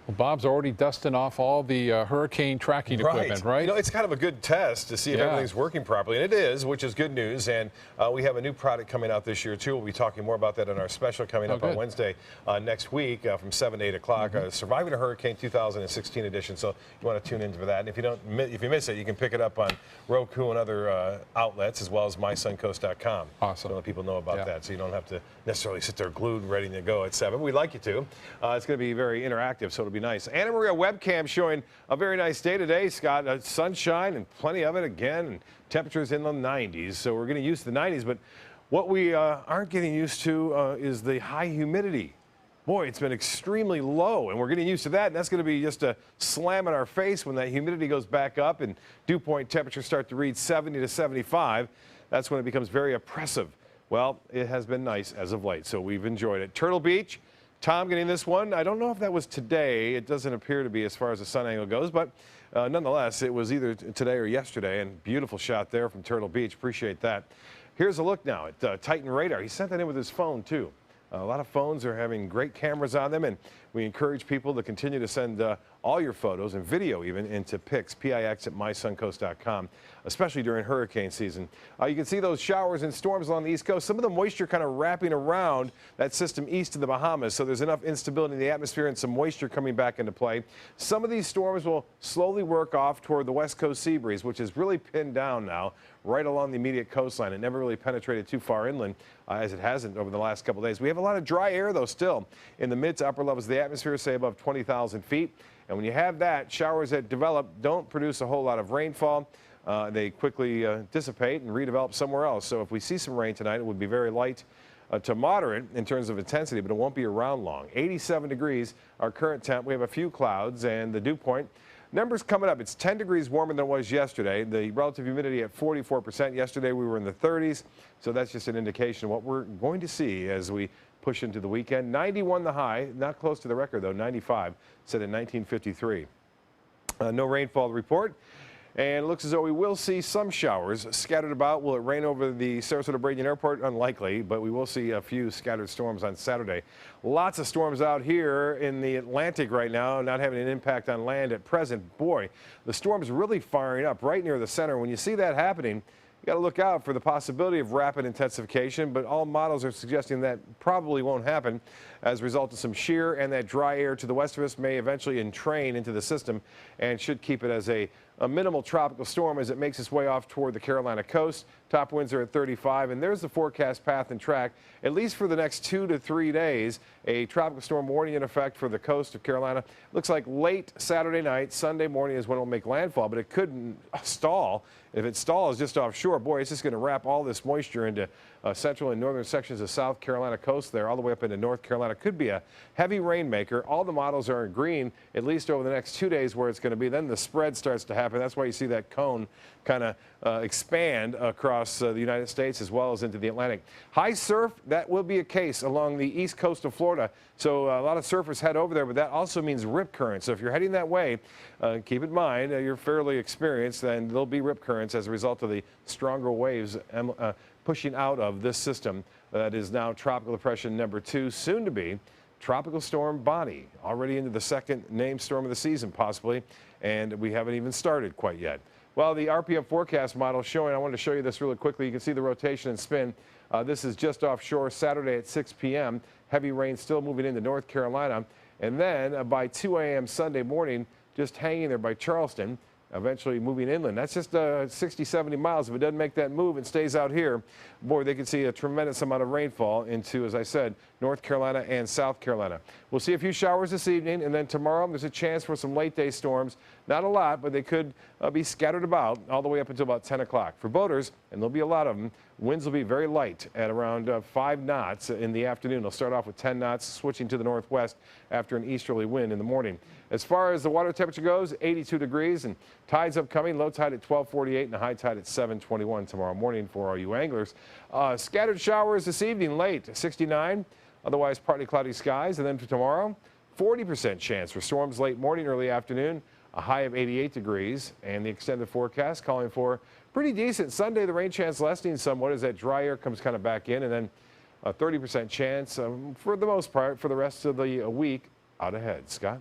Well, Bob's already dusting off all the hurricane tracking equipment, right? You know, it's kind of a good test to see if everything's working properly, and it is, which is good news. And we have a new product coming out this year, too. We'll be talking more about that in our special coming up on Wednesday next week from 7 to 8 o'clock, Surviving a Hurricane 2016 edition. So you want to tune in for that. And if you miss it, you can pick it up on Roku and other outlets, as well as mysuncoast.com. Awesome. So let people know about that, so you don't have to necessarily sit there glued, ready to go at 7. We'd like you to. It's going to be very interactive, so it'll be nice. Anna Maria webcam showing a very nice day today, Scott. Sunshine and plenty of it again, and temperatures in the 90s. So we're getting used to the 90s, but what we aren't getting used to is the high humidity. Boy, it's been extremely low, and we're getting used to that, and that's going to be just a slam in our face when that humidity goes back up and dew point temperatures start to read 70 to 75. That's when it becomes very oppressive. Well, it has been nice as of late, so we've enjoyed it. Turtle Beach. Tom getting this one. I don't know if that was today. It doesn't appear to be as far as the sun angle goes, but nonetheless, it was either today or yesterday, and beautiful shot there from Turtle Beach. Appreciate that. Here's a look now at Titan Radar. He sent that in with his phone, too. A lot of phones are having great cameras on them, and we encourage people to continue to send all your photos and video even into pics, PIX at mysuncoast.com, especially during hurricane season. You can see those showers and storms along the East Coast. Some of the moisture kind of wrapping around that system east of the Bahamas, so there's enough instability in the atmosphere and some moisture coming back into play. Some of these storms will slowly work off toward the west coast sea breeze, which is really pinned down now right along the immediate coastline. It never really penetrated too far inland, as it hasn't over the last couple of days. We have a lot of dry air, though, still in the mid to upper levels of the atmosphere, say above 20,000 feet. And when you have that, showers that develop don't produce a whole lot of rainfall. They quickly dissipate and redevelop somewhere else. So if we see some rain tonight, it would be very light to moderate in terms of intensity, but it won't be around long. 87 degrees, our current temp. We have a few clouds, and the dew point numbers coming up. It's 10 degrees warmer than it was yesterday. The relative humidity at 44%. Yesterday we were in the 30s, so that's just an indication of what we're going to see as we push into the weekend. 91 the high, not close to the record though, 95, set in 1953. No rainfall report. And it looks as though we will see some showers scattered about. Will it rain over the Sarasota-Braden Airport? Unlikely, but we will see a few scattered storms on Saturday. Lots of storms out here in the Atlantic right now, not having an impact on land at present. Boy, the storm's really firing up right near the center. When you see that happening, you got to look out for the possibility of rapid intensification, but all models are suggesting that probably won't happen as a result of some shear, and that dry air to the west of us may eventually entrain into the system and should keep it as a minimal tropical storm as it makes its way off toward the Carolina coast. Top winds are at 35, and there's the forecast path and track. At least for the next 2 to 3 days, a tropical storm warning in effect for the coast of Carolina. Looks like late Saturday night, Sunday morning is when it will make landfall, but it could stall. If it stalls just offshore, boy, it's just going to wrap all this moisture into central and northern sections of South Carolina coast there, all the way up into North Carolina. Could be a heavy rainmaker. All the models are in green, at least over the next 2 days where it's going to be. Then the spread starts to happen. That's why you see that cone kind of expand across the United States as well as into the Atlantic. High surf, that will be a case along the east coast of Florida. So a lot of surfers head over there, but that also means rip currents. So if you're heading that way, keep in mind you're fairly experienced, and there'll be rip currents as a result of the stronger waves pushing out of this system that is now tropical depression number 2, soon to be Tropical Storm Bonnie, already into the second named storm of the season possibly, and we haven't even started quite yet. Well, the RPM forecast model showing, I wanted to show you this really quickly. You can see the rotation and spin. This is just offshore Saturday at 6 p.m. Heavy rain still moving into North Carolina. And then by 2 a.m. Sunday morning, just hanging there by Charleston, eventually moving inland. That's just 60, 70 miles. If it doesn't make that move and stays out here, boy, they could see a tremendous amount of rainfall into, as I said, North Carolina and South Carolina. We'll see a few showers this evening, and then tomorrow there's a chance for some late day storms. Not a lot, but they could be scattered about all the way up until about 10 o'clock. For boaters, and there'll be a lot of them, winds will be very light at around 5 knots in the afternoon. They'll start off with 10 knots, switching to the northwest after an easterly wind in the morning. As far as the water temperature goes, 82 degrees, and tides upcoming, low tide at 12:48 and a high tide at 7:21 tomorrow morning for all you anglers. Scattered showers this evening late, 69, otherwise partly cloudy skies. And then for tomorrow, 40% chance for storms late morning, early afternoon, a high of 88 degrees, and the extended forecast calling for pretty decent Sunday. The rain chance lessening somewhat as that dry air comes kind of back in, and then a 30% chance for the most part for the rest of the week out ahead. Scott?